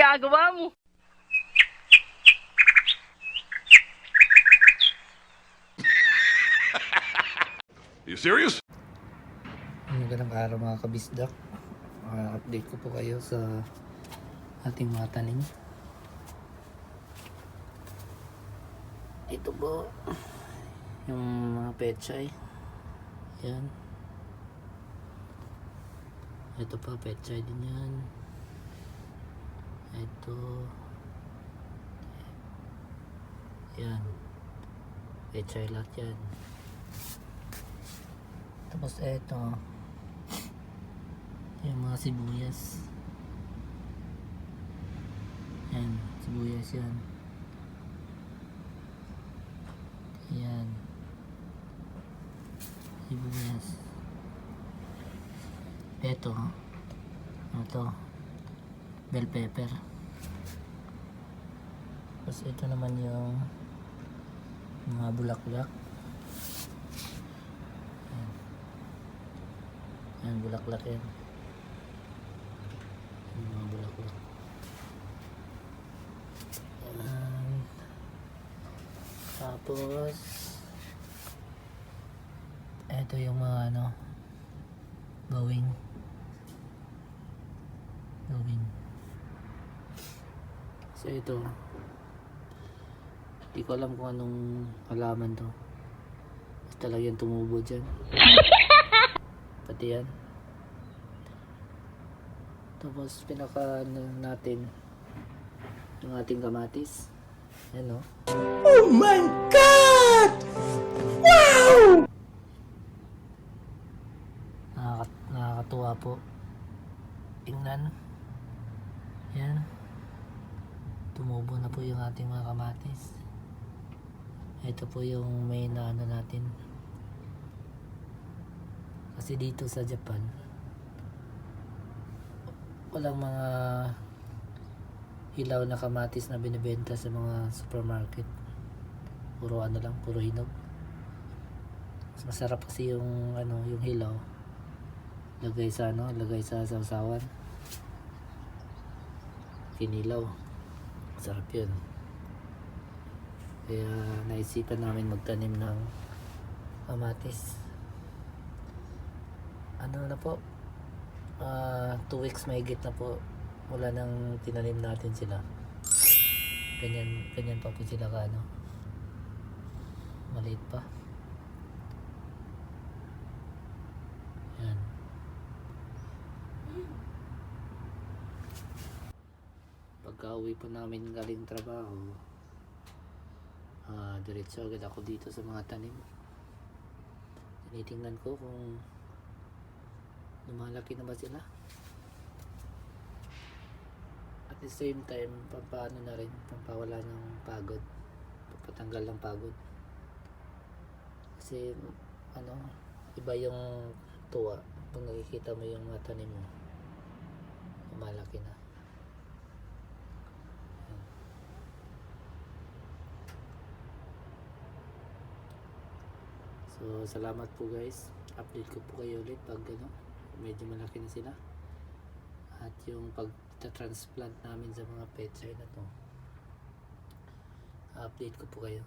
ginagawa mo? You serious? Magandang araw mga kabisdak. Update ko po kayo sa ating mga tanim. Ito po yung mga pechay. Yan. Ito pa pechay din yan. Ito. Yan. Pechay lahat yan. Tapos ito yung mga sibuyas. Yan, sibuyas yan. Yan. Sibuyas. Ito bell pepper. Tapos ito naman yung mga bulaklak. Yan, bulaklak yan. Yung mga bulaklak. Yan. Tapos ito yung mga gawing. So ito, di ko alam kung anong halaman to. Basta lang yan tumubo dyan. Pati yan. Tapos pinaka natin yung ating kamatis. Yan o. Oh my God! Wow! Nakakatuwa po. Tingnan. Yan. Tumubo na po yung ating mga kamatis. Ito po yung main na natin. Kasi dito sa Japan walang mga hilaw na kamatis na binibenta sa mga supermarket. Puro puro hinog. Mas masarap kasi yung yung hilaw. Lagay sa sausawan. Kinilaw. Masarap yun. Kaya naisipan namin magtanim ng kamatis. Na po 2 weeks mahigit na po mula nang tinanim natin sila. Ganyan pa po sila maliit pa. Yan. Pagka uwi po namin galing trabaho, diretso agad ako dito sa mga tanim. Tinitingnan ko kung lumalaki na ba sila. At the same time, pampaano na rin, pampawala ng pagod, papatanggal ng pagod. Kasi iba yung tuwa pag nakikita mo yung mga tanim mo lumalaki na. So salamat po guys, update ko po kayo ulit pag medyo malaki na sila. At yung pagta-transplant namin sa mga pechay na to, update ko po kayo.